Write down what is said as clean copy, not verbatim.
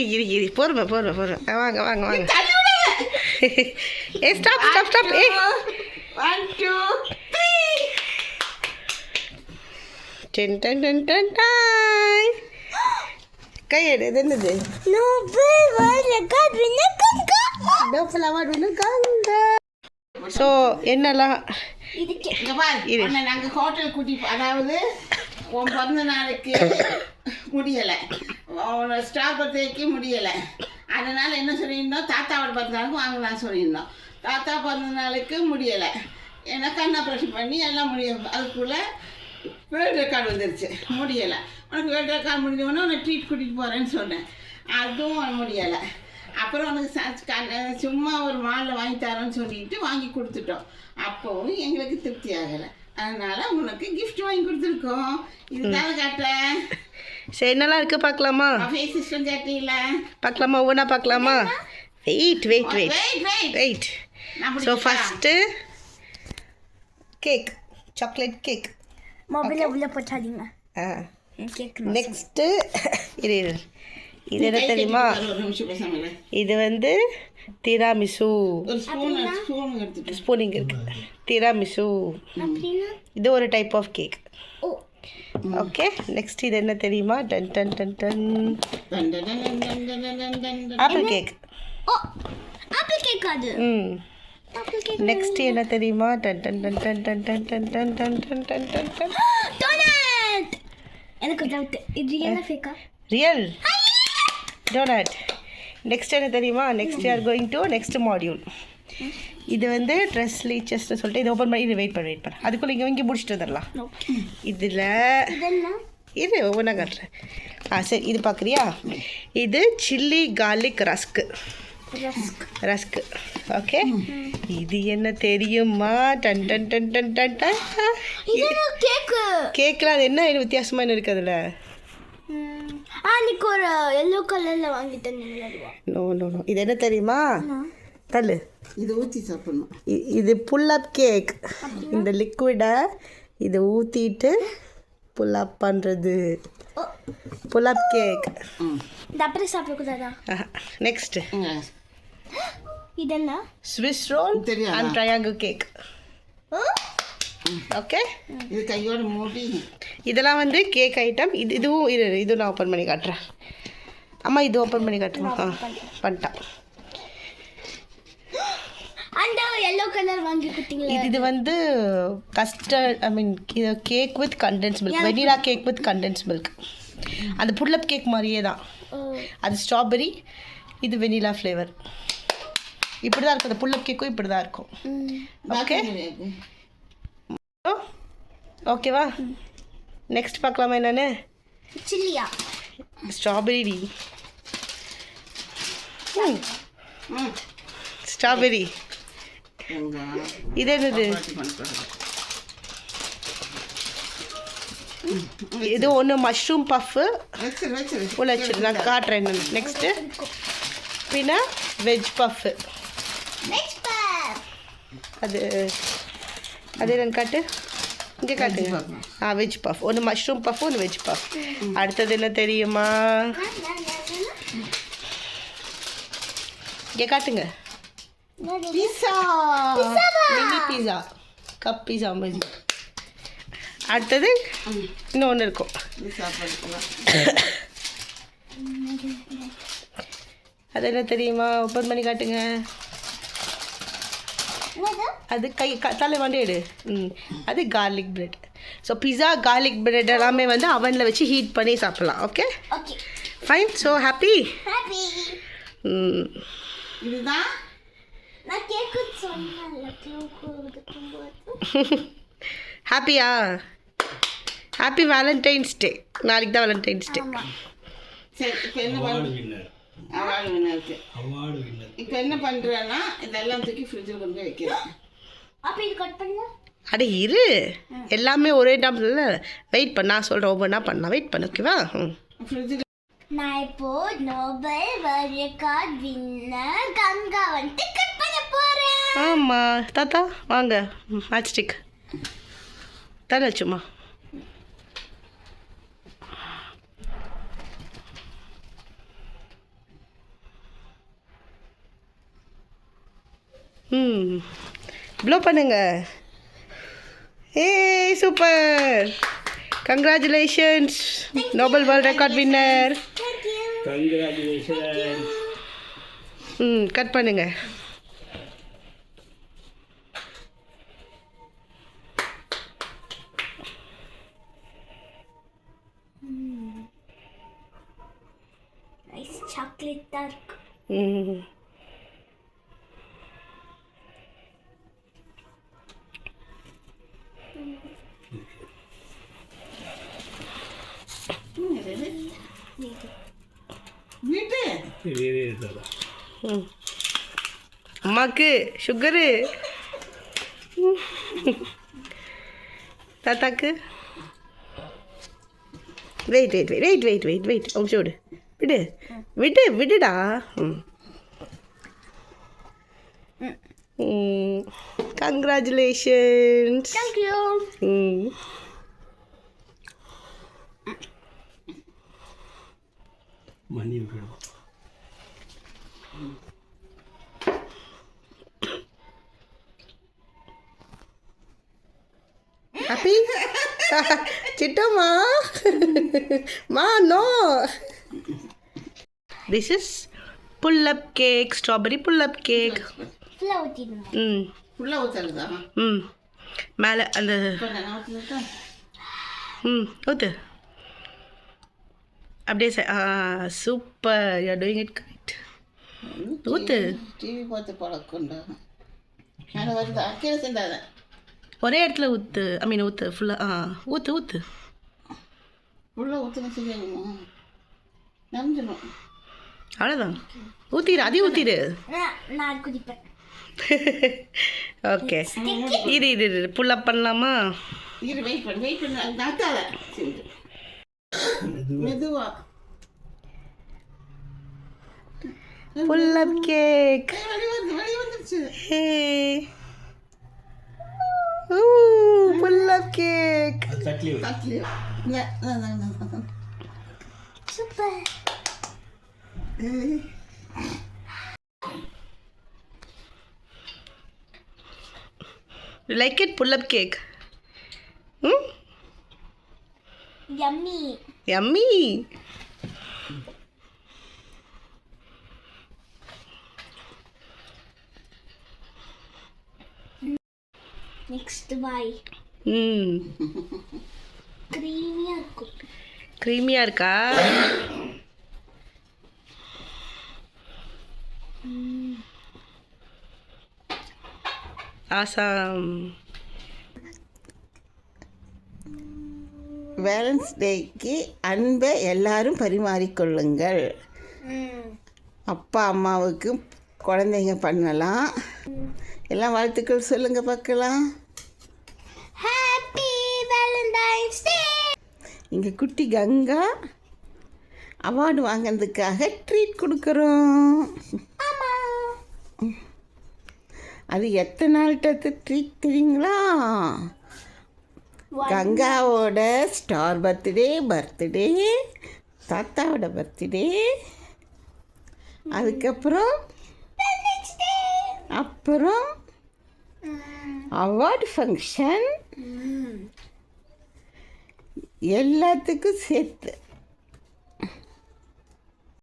இரு போறேன் வாங்க வாங்க வாங்க ஏ ஸ்டாப் ஏ 1 2 3 டன் டன் டன் டன் டாய் கையெடு இது என்னது Nobel award winner Ganga so என்னெல்லாம் இங்க பாரு உன்னை நாங்கள் ஹோட்டல் அதாவது உன் பிறந்த நாளுக்கு முடியலை உன்னோட ஸ்டார் பர்த்டேக்கு முடியலை அதனால் என்ன சொல்லியிருந்தோம் தாத்தாவோட பிறந்த நாளுக்கு வாங்கலாம் சொல்லியிருந்தோம் தாத்தா பிறந்த நாளுக்கு முடியலை ஏன்னா கண் ஆப்ரேஷன் பண்ணி எல்லாம் அதுக்குள்ளே வேர்ல்டு ரெக்கார்டு வந்துருச்சு முடியலை உனக்கு வேர்ல்டு ரெக்கார்டு முடிஞ்சோடனே உன்னை ட்ரீட் கூட்டிகிட்டு போகிறேன்னு சொன்னேன் அதுவும் முடியலை அப்புறம் உனக்கு சும்மா ஒரு மாலில் வாங்கி தரோன்னு சொல்லிட்டு வாங்கி கொடுத்துட்டோம் அப்போவும் எங்களுக்கு திருப்தி ஆகலை அதனால் உனக்கு கிஃப்ட் வாங்கி கொடுத்துருக்கோம் இதுதானே காட்டுறேன் சரி என்னெல்லாம் இருக்குது பார்க்கலாமா ஃபேஸ் சிஸ்டம் காட்டில பார்க்கலாமா ஒவ்வொன்றா பார்க்கலாமா wait so first cake chocolate cake மொபைலில் உள்ள போட்டாதீங்க நெக்ஸ்ட்டு இது என்ன தெரியுமா இது வந்து திராமிசு ஸ்பூனிங் இருக்கு திராமிசு இது ஒரு type of cake okay next இது என்ன தெரியுமா டன் டன் டன் டன் ஆப்பிள் கேக் அது நெக்ஸ்ட் என்ன தெரியுமா டன் டன் டன் டன் டன் டன் டன் டன் டன் டன் டன் டன் டன் டோனட் எனக்கு டவுட் இது ரியலா ஃபேக்கா ரியல் டோனட் நெக்ஸ்ட் என்ன தெரியுமா next are going to next module இது வந்து ட்ரெஸ் லீச்சஸ்ன்னு சொல்லிட்டு இது ஓப்பன் பண்ணி இது வெயிட் பண்ண அதுக்குள்ளே இங்கே முடிச்சுட்டு வந்துடலாம் இதில் இது ஒவ்வொன்றா காட்டுறேன் சரி இது பார்க்குறியா இது சில்லி கார்லிக் ரஸ்க்கு ஓகே இது என்ன தெரியுமா டன் டன் டன் டன் டன் டன் கேக்கில் அது என்ன வித்தியாசமாக என்ன இருக்குது அதில் அன்னைக்கு ஒரு எல்லோ கலரில் வாங்கிட்டேன் நோ இது என்ன தெரியுமா தள்ளு இது ஊற்றி சாப்பிடணும் இது புல்லப் கேக் இந்த லிக்விடை இதை ஊற்றிட்டு புல்லப் பண்ணுறது புல்லப் கேக் இது அப்படியே சாப்பிடக்கூடாதா நெக்ஸ்ட்டு இதென்ன Swiss roll and triangle cake okay இது கையோட மூடி இதெல்லாம் வந்து கேக் ஐட்டம் இதுவும் நான் ஓப்பன் பண்ணி காட்டுறேன் அம்மா இது ஓப்பன் பண்ணி காட்டுறேன் பண்ணிட்டான் அந்த yellow கலர் வாங்கி கொடுத்தீங்களா இது வந்து கஸ்டர்ட் இது cake with condensed milk vanilla cake with condensed milk அந்த புல்லப் கேக் மாதிரியே தான் அது ஸ்ட்ராபெரி இது வெனிலா ஃப்ளேவர் இப்படி தான் இருக்கும் அந்த புல்லப் கேக்கும் இப்படி தான் இருக்கும் ஓகே ஓகேவா நெக்ஸ்ட் பார்க்கலாமா என்னென்னு சில்லியா ஸ்ட்ராபெரி ஸ்ட்ராபெரி இது என்னது இது ஒன்று மஷ்ரூம் பஃப்பு உள்ள வச்சிரு நான் காட்டுறேன் என்னென்னு நெக்ஸ்ட்டு பின்ன வெஜ் பஃப்பு அது என்னன்னு காட்டு இங்கே காட்டுங்க வெஜ் பஃப் ஒன்று மஷ்ரூம் பஃப் ஒன்று வெஜ் பஃப் அடுத்தது என்ன தெரியுமா இங்கே காட்டுங்க பீஸா மினி பீஸா கப் பீஸா மாதிரி அடுத்தது இன்னொன்று இருக்கும் அது என்ன தெரியுமா ஓப்பன் பண்ணி காட்டுங்க அது தலை வந்து எடு அது garlic bread so pizza garlic bread எல்லாமே வந்து அவனில் வச்சு ஹீட் பண்ணி சாப்பிட்லாம் ஓகே ஃபைன் ஸோ ஹாப்பி இதுதான் ஹாப்பியா ஹாப்பி வேலண்டைன்ஸ் டே நாளைக்கு தான் வேலண்டைன்ஸ் டே சரி இப்போ என்ன அவார்டு வின்னருக்கு இப்போ என்ன பண்ணுறேன்னா இதெல்லாம் தூக்கி ஃப்ரிட்ஜில் கொண்டு போய் வைக்கிறேன் அப்போ இது கட் பண்ணலாம் அட இரு எல்லாமே ஒரே டைம்ல வெயிட் பண்ண நான் சொல்கிறேன் ஒவ்வொன்றா பண்ணலாம் வெயிட் பண்ண ஓகேவா ஃப்ரிட்ஜில் நான் இப்போ Nobel world record winner Ganga வந்து கட் பண்ண போறேன் ஆமாம் தாத்தா வாங்க மேட்ச் ஸ்டிக் தலை சும்மா ப்ளோ பண்ணுங்க. ஏய் super, congratulations, noble world record winner. Congratulation. Cut பண்ணுங்க. நைஸ் சாக்லேட் தான் இருக்கு. வீட்டு அம்மாக்கு சுகரு, தாத்தாக்கு. Wait wait wait wait wait wait அம்ச்சு விடு, விடு விடு விடுடா. கங்க்ராச்சுலேஷன்ஸ். தேங்க்யூ. மணி ஹாப்பி சிட்டம்மா. மா no, this is pull-up cake, strawberry pull-up cake. ஃபுல்லாக ஊற்றிடணும். ஃபுல்லாக ஊற்றுறதா? மேலே அந்த ஊற்று அப்படியே super, you are doing it correct. ஊற்று. டிவி பார்த்து பழக்கம்டா. மேலே வருதா? கீழே சென்றாத. ஒரே இடத்துல ஊற்று, ஐ மீன் ஊற்று ஃபுல்லாக. ஊற்று ஊற்று. ஃபுல்லாக ஊற்றுங்க, சரியாகுமா? நம்பிடணும். அவ்வளோதான், ஊற்றிடு, அதையும் ஊற்றிடு. நான் குதிப்பேன். ஓகே, இரு இரு இரு, புல்லப் பண்ணலாமா? இரு, வெயிட் பண்ணு நட்டாத. மெதுவா. Pull-up cake. வெளியே வந்துருச்சு. Hey pull-up cake. தட்லியோ. Super. You like it, pull-up cake? Yummy. Yummy. Next bye. Creamy-ஆ இருக்கும். க்ரீமியா இருக்கா? ஆசாம். வேலன்ஸ் டேக்கு அன்பை எல்லாரும் பரிமாறிக்கொள்ளுங்கள். அப்பா அம்மாவுக்கு குழந்தைங்க பண்ணலாம். எல்லாம் வாழ்த்துக்கள் சொல்லுங்க பார்க்கலாம். Happy Valentine's Day. இங்கே குட்டி கங்கா அவார்டு வாங்கினதுக்காக ட்ரீட் கொடுக்குறோம். அது எத்தனை நாள்கிட்ட ட்ரீட் தெரியுங்களா? கங்காவோட ஸ்டார் பர்த்டே, தாத்தாவோட பர்த்டே, அதுக்கப்புறம் அப்புறம் அவார்டு ஃபங்க்ஷன், எல்லாத்துக்கும் சேர்த்து